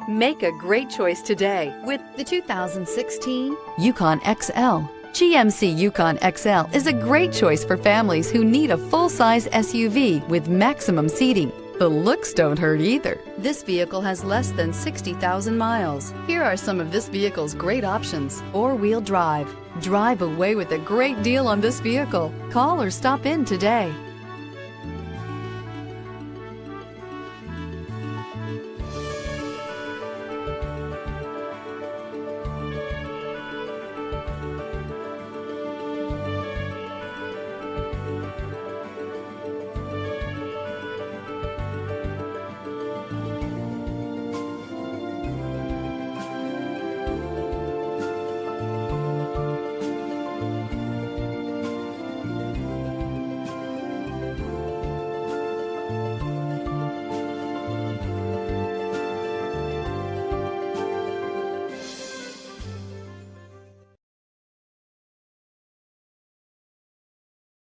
Make a great choice today with the 2016 Yukon XL. GMC Yukon XL is a great choice for families who need a full-size SUV with maximum seating. The looks don't hurt either. This vehicle has less than 60,000 miles. Here are some of this vehicle's great options: four-wheel drive. Drive away with a great deal on this vehicle. Call or stop in today.